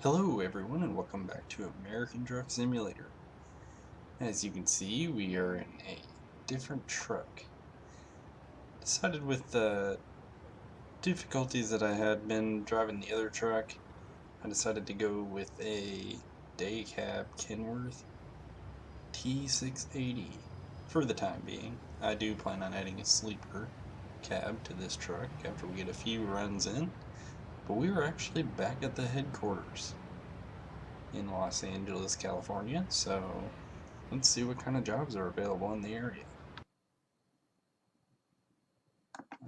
Hello everyone and welcome back to American Truck Simulator. As you can see, we are in a different truck. Decided with the difficulties that I had been driving the other truck, I decided to go with a day cab Kenworth T680 for the time being. I do plan on adding a sleeper cab to this truck after we get a few runs in, but we are actually back at the headquarters in Los Angeles, California, so let's see what kind of jobs are available in the area.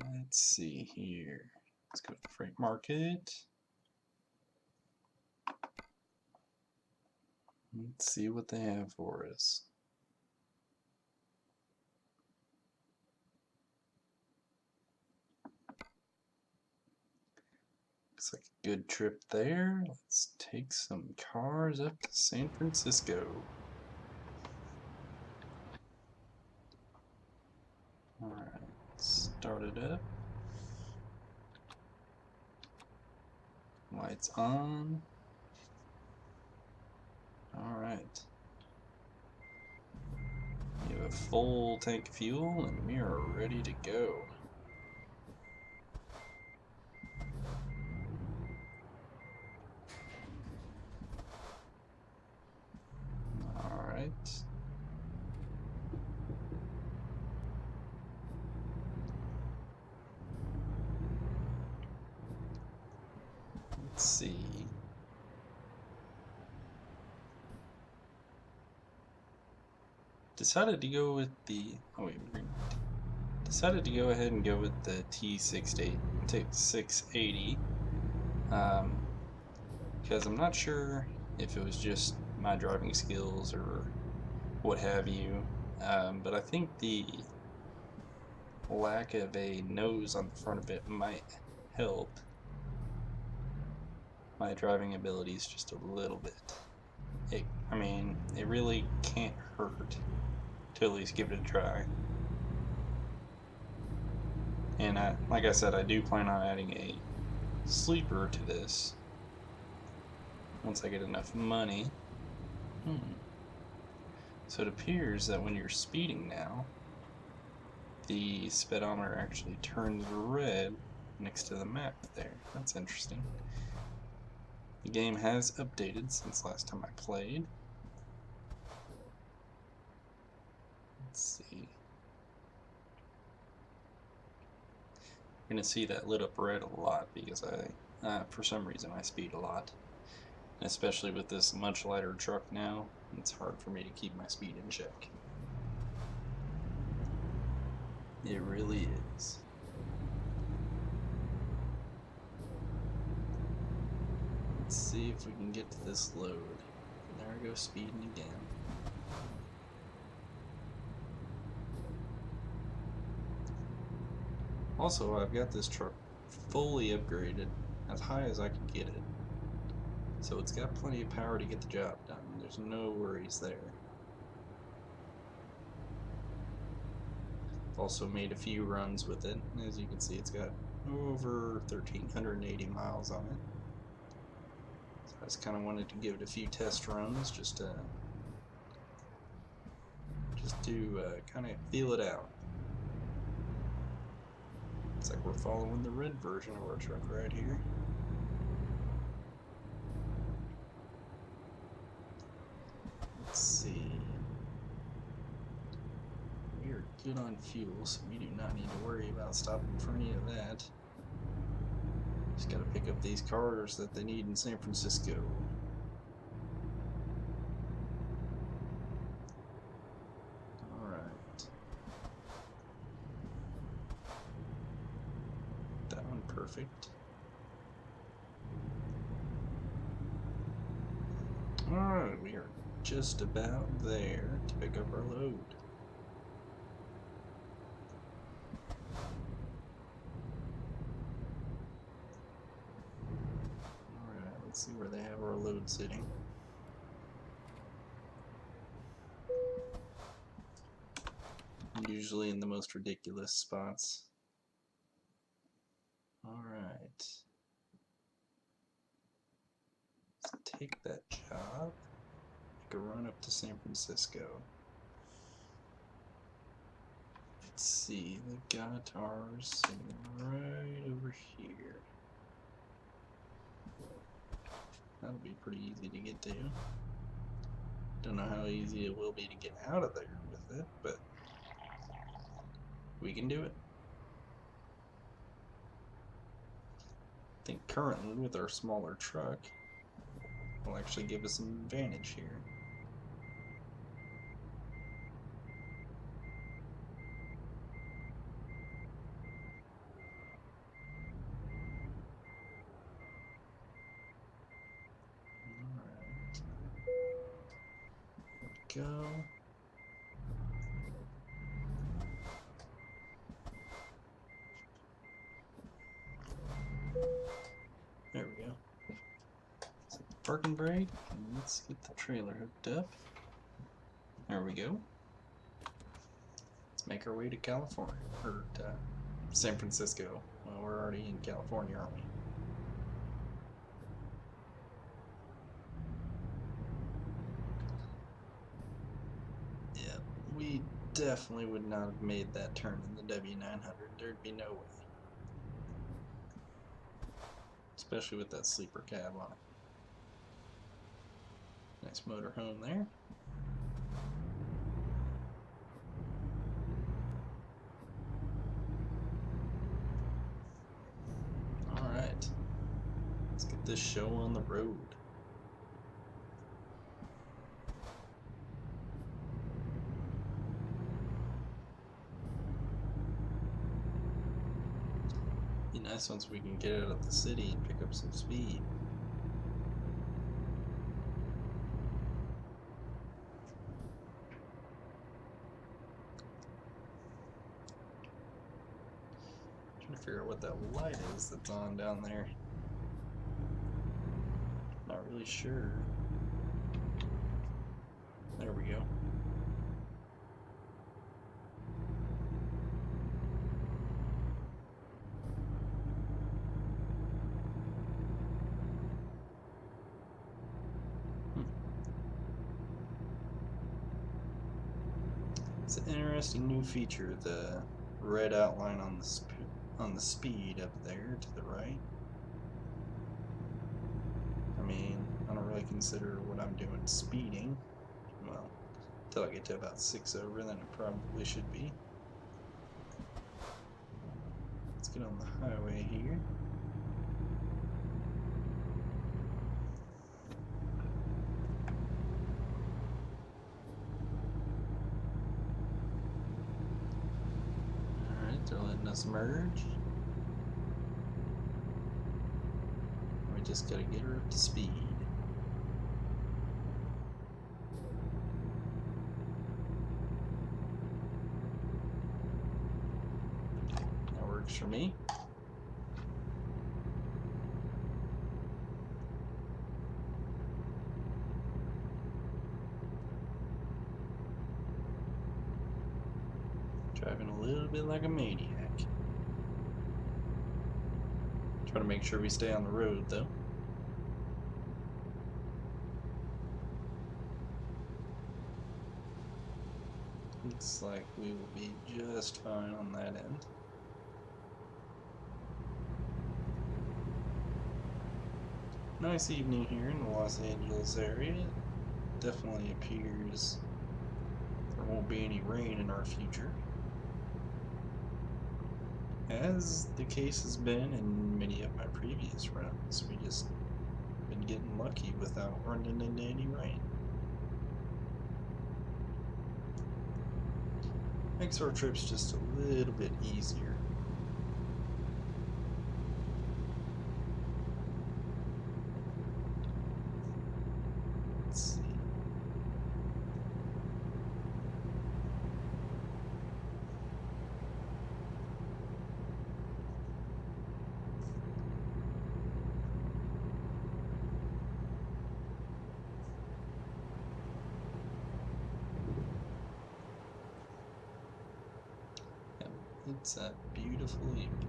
Let's see here. Let's go to the freight market. Let's see what they have for us. Looks like a good trip there. Let's take some cars up to San Francisco. Alright, start it up. Lights on. Alright. We have a full tank of fuel and we are ready to go. Alright. Let's see. Decided to go with the decided to go ahead and go with the T680 because I'm not sure if it was just my driving skills or what have you, but I think the lack of a nose on the front of it might help my driving abilities just a little bit. I mean, it really can't hurt to at least give it a try. And like I said, I do plan on adding a sleeper to this once I get enough money. So it appears that when you're speeding now, the speedometer actually turns red next to the map there. That's interesting. The game has updated since last time I played. Let's see. You're going to see that lit up red a lot because for some reason I speed a lot. And especially with this much lighter truck now, it's hard for me to keep my speed in check. It really is. Let's see if we can get to this load. There I go, speeding again. Also, I've got this truck fully upgraded, as high as I can get it. So it's got plenty of power to get the job done. There's no worries there. I've also made a few runs with it. As you can see, it's got over 1,380 miles on it. So I just kind of wanted to give it a few test runs just to kind of feel it out. Looks like we're following the red version of our truck right here. Let's see. We are good on fuel, so we do not need to worry about stopping for any of that. Just gotta pick up these cars that they need in San Francisco. Alright. That one perfect. Alright, we are just about there to pick up our load. Alright, let's see where they have our load sitting. Usually in the most ridiculous spots. Alright. take that job, make a run up to San Francisco. Let's see, they got ours sitting right over here. That'll be pretty easy to get to. Don't know how easy it will be to get out of there with it, but we can do it. I think currently with our smaller truck will actually give us an advantage here. Alright. Go. There we go. Set the parking brake, and let's get the trailer hooked up. There we go. Let's make our way to California, or to San Francisco. Well, we're already in California, aren't we? Yeah, we definitely would not have made that turn in the W900. There'd be no way. Especially with that sleeper cab on it. Nice motor home there. Alright. Let's get this show on the road. Be nice once we can get out of the city and pick up some speed. Trying to figure out what that light is that's on down there. Not really sure. There we go. It's an interesting new feature, the red outline on the speed up there to the right. I mean, I don't really consider what I'm doing speeding. Well, until I get to about 6 over, then it probably should be. Let's get on the highway here. Alright, they're letting us merge. We just gotta get her up to speed. That works for me. Driving a little bit like a maniac. Try to make sure we stay on the road though. Looks like we will be just fine on that end. Nice evening here in the Los Angeles area. It definitely appears there won't be any rain in our future, as the case has been in many of my previous runs. We just been getting lucky without running into any rain. Makes our trips just a little bit easier. Let's see. It's a beautiful evening.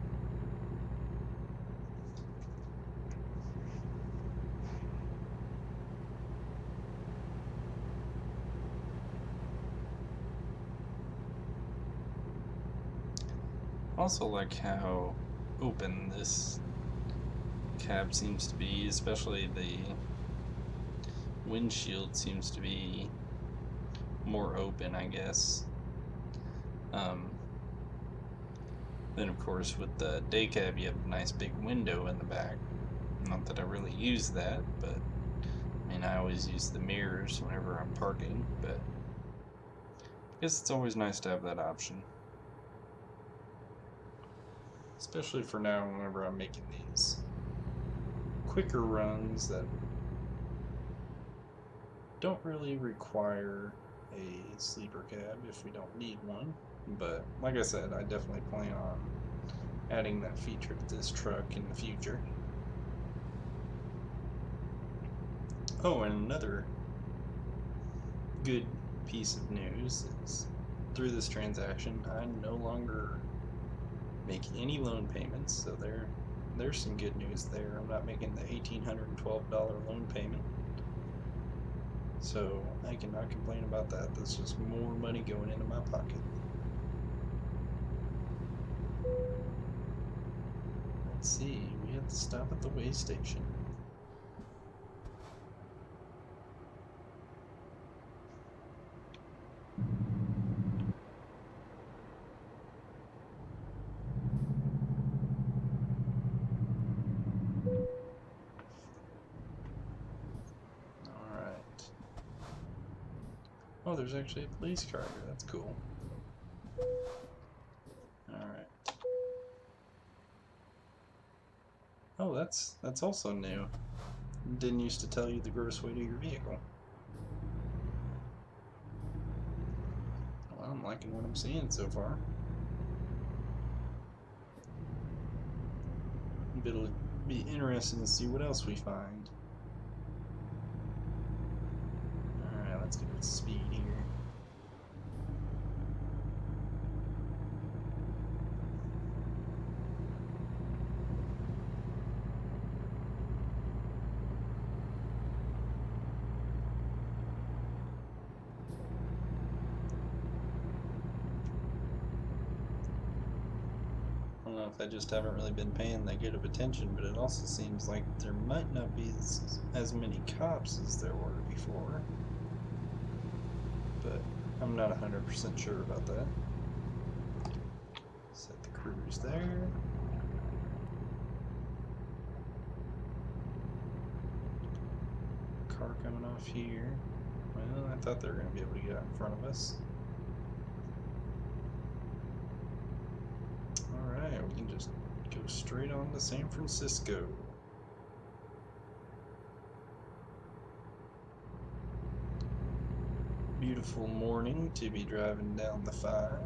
Also like how open this cab seems to be, especially the windshield seems to be more open, I guess. Then of course with the day cab you have a nice big window in the back. Not that I really use that, but I mean I always use the mirrors whenever I'm parking, but I guess it's always nice to have that option. Especially for now whenever I'm making these quicker runs that don't really require a sleeper cab if we don't need one. But like I said, I definitely plan on adding that feature to this truck in the future. Oh, and another good piece of news is through this transaction, I no longer make any loan payments, so there's some good news there. I'm not making the $1,812 loan payment, so I cannot complain about that. That's just more money going into my pocket. Let's see, we have to stop at the way station. Alright. Oh, there's actually a police car here, that's cool. Alright. Oh, that's also new. Didn't used to tell you the gross weight of your vehicle. Well, I'm liking what I'm seeing so far. It'll be interesting to see what else we find. Alright, let's get the speed here. I don't know if I just haven't really been paying that good of attention, but it also seems like there might not be as many cops as there were before. But I'm not 100% sure about that. Set the cruise there. Car coming off here. Well, I thought they were going to be able to get out in front of us. Alright, we can just go straight on to San Francisco. Beautiful morning to be driving down the 5. Like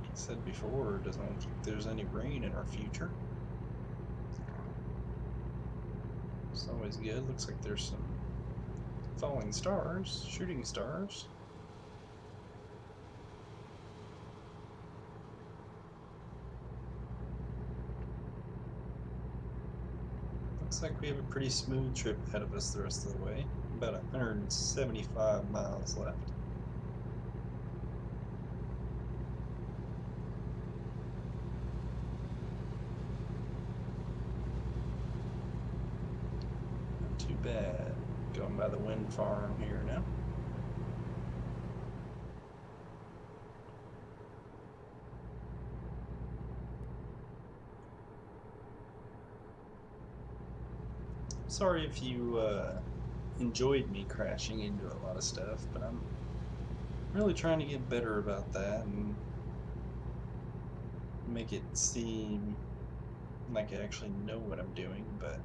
I said before, it doesn't look like there's any rain in our future. It's always good. Looks like there's some falling stars, shooting stars. Looks like we have a pretty smooth trip ahead of us the rest of the way. About 175 miles left. Not too bad. Going by the wind farm here now. Sorry if you enjoyed me crashing into a lot of stuff, but I'm really trying to get better about that and make it seem like I actually know what I'm doing, but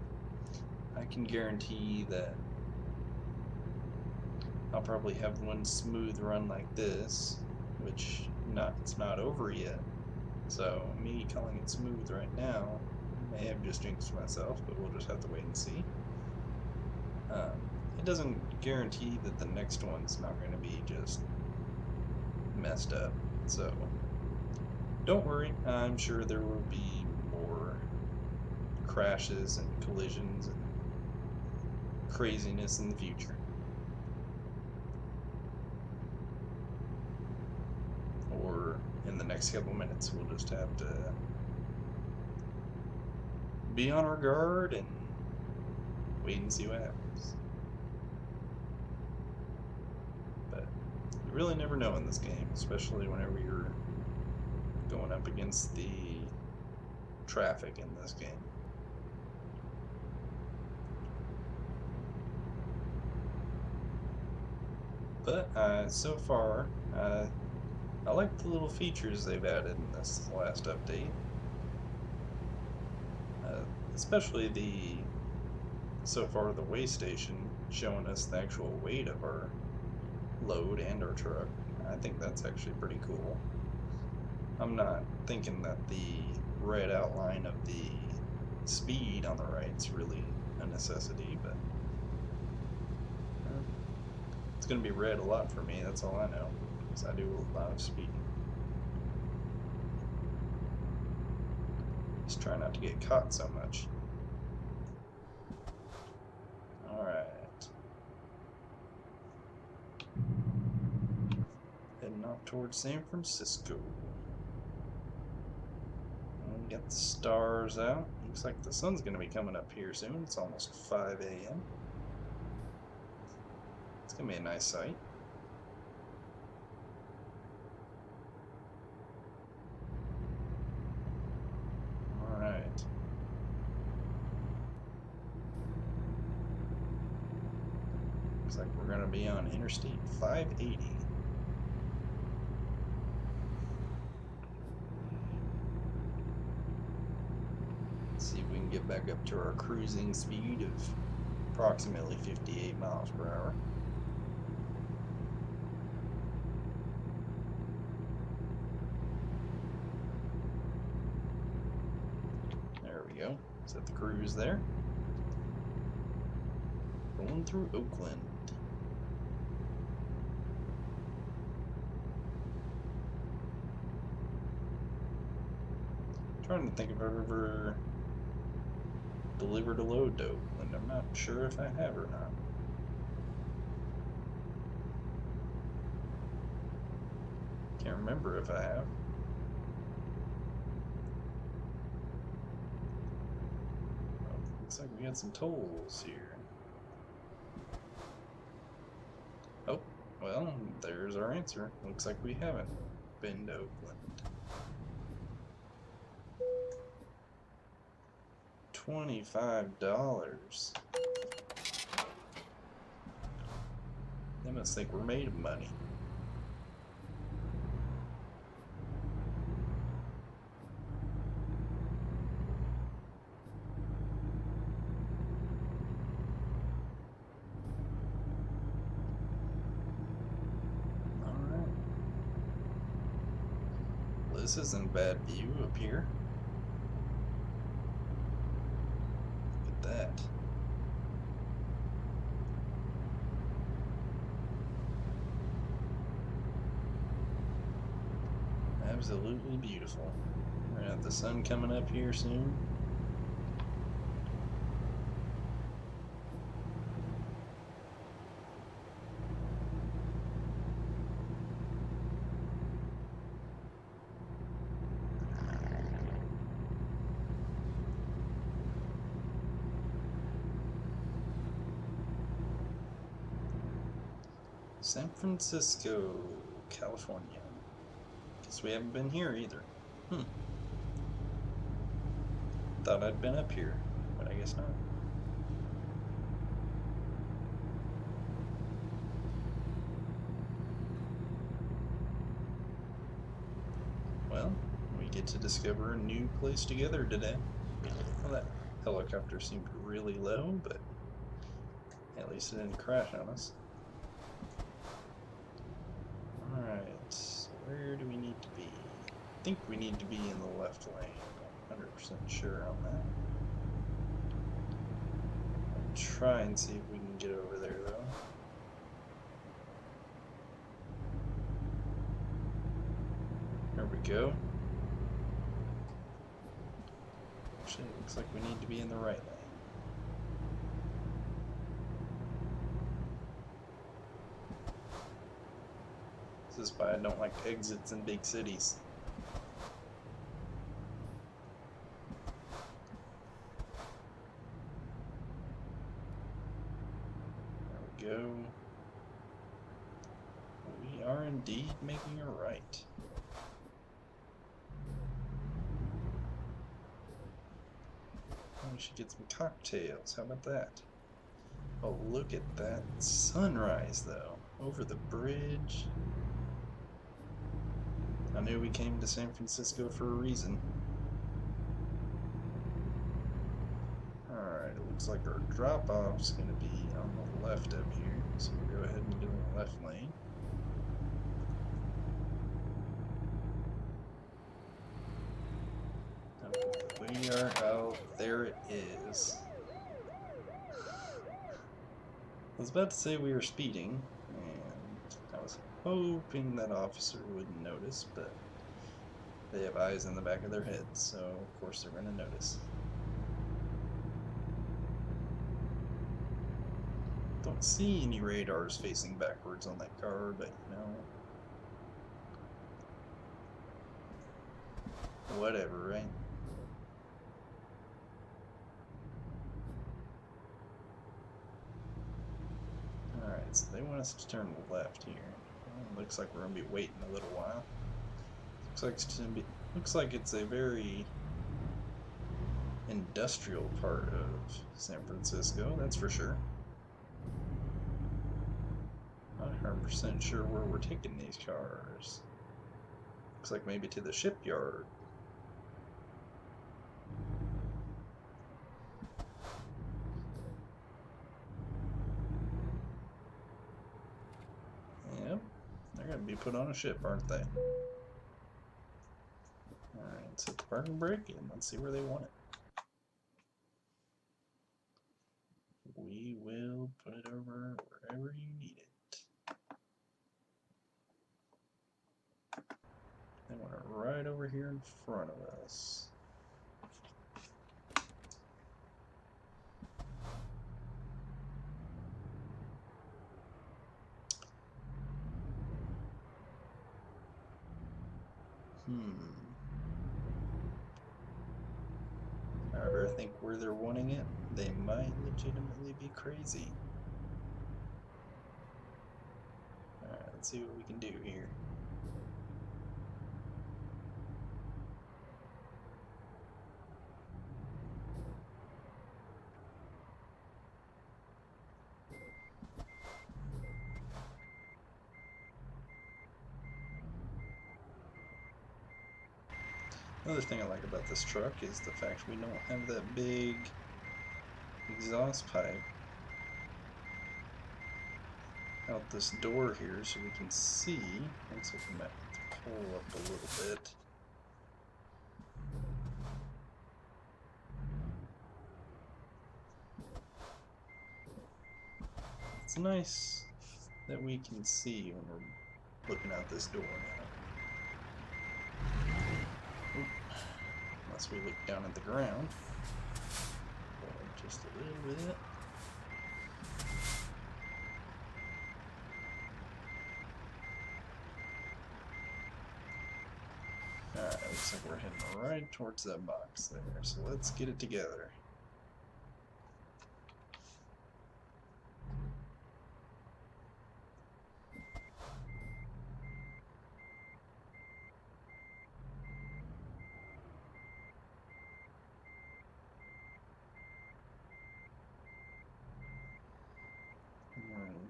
I can guarantee that I'll probably have one smooth run like this, which it's not over yet. So me calling it smooth right now may have just jinxed myself, but we'll just have to wait and see. It doesn't guarantee that the next one's not going to be just messed up, so don't worry, I'm sure there will be more crashes and collisions and craziness in the future. Or in the next next couple minutes we'll just have to be on our guard and wait and see what happens. But you really never know in this game, especially whenever you're going up against the traffic in this game. But so far, I like the little features they've added in this last update. Especially so far the weigh station showing us the actual weight of our load and our truck. I think that's actually pretty cool. I'm not thinking that the red outline of the speed on the right is really a necessity, but it's going to be red a lot for me, that's all I know, because I do a lot of speeding. Just try not to get caught so much. Alright. Heading off towards San Francisco. And we got the stars out. Looks like the sun's going to be coming up here soon. It's almost 5 a.m. It's going to be a nice sight. Alright. Looks like we're going to be on Interstate 580. See if we can get back up to our cruising speed of approximately 58 miles per hour. There we go. Set the cruise there. Going through Oakland. Trying to think if I've ever delivered a load to Oakland. I'm not sure if I have or not. Can't remember if I have. Well, looks like we got some tolls here. Oh, well, there's our answer. Looks like we haven't been to Oakland. $25. They must think we're made of money. Alright. Well, this isn't a bad view up here. That. Absolutely beautiful. We're gonna have the sun coming up here soon. San Francisco, California. Guess we haven't been here either. Thought I'd been up here, but I guess not. Well, we get to discover a new place together today. Well, that helicopter seemed really low, but at least it didn't crash on us. Alright, so where do we need to be? I think we need to be in the left lane. I'm 100% sure on that. I'll try and see if we can get over there though. There we go. Actually, it looks like we need to be in the right lane. This is why I don't like exits in big cities. go. We are indeed making a right. We should get some cocktails. How about that? Oh, look at that sunrise, though. Over the bridge. I knew we came to San Francisco for a reason. Alright, it looks like our drop-off's going to be on the left up here. So we'll go ahead and do the left lane. We are out. There it is. I was about to say we were speeding, and I was hoping that officer wouldn't notice, but they have eyes in the back of their heads, so of course they're going to notice. Don't see any radars facing backwards on that car, but you know, whatever, right? Alright, so they want us to turn left here. Well, looks like we're going to be waiting a little while. Looks like it's a very industrial part of San Francisco, that's for sure. Not 100% sure where we're taking these cars. Looks like maybe to the shipyard. Yep, they're going to be put on a ship, aren't they? Alright, let's hit the parking brake and let's see where they want it. We will put it over wherever you need it. They want it right over here in front of us. However, I think where they're wanting it, they might legitimately be crazy. Alright, let's see what we can do here. Another thing I like about this truck is the fact we don't have that big exhaust pipe out this door here, so we can see. Looks like we might have to pull up a little bit. It's nice that we can see when we're looking out this door now. Oop. Unless we look down at the ground. Just a little bit. Alright, looks like we're heading right towards that box there, so let's get it together.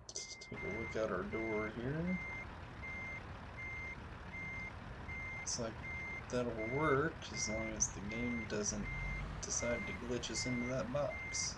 Let's take a look at our door here. Looks like that'll work as long as the game doesn't decide to glitch us into that box.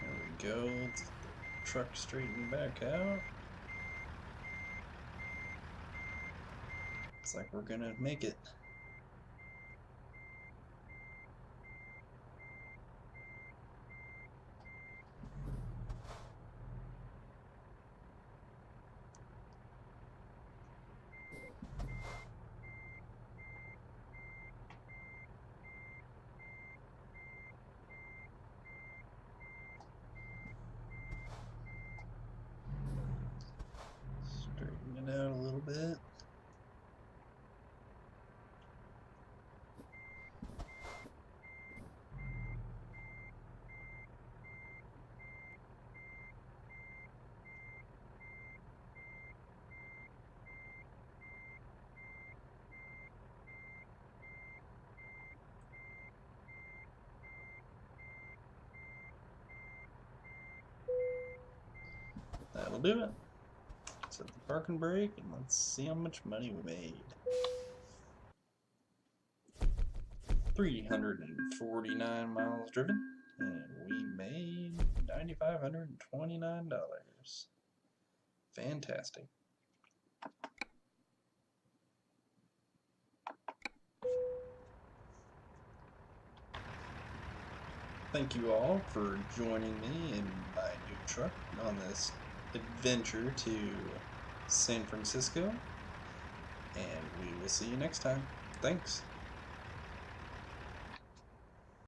There we go. Let's get the truck straightened back out. Looks like we're gonna make it. That'll do it. Set the parking brake and let's see how much money we made. 349 miles driven, and we made $9,529. Fantastic. Thank you all for joining me in my new truck on this adventure to San Francisco, and we will see you next time. Thanks.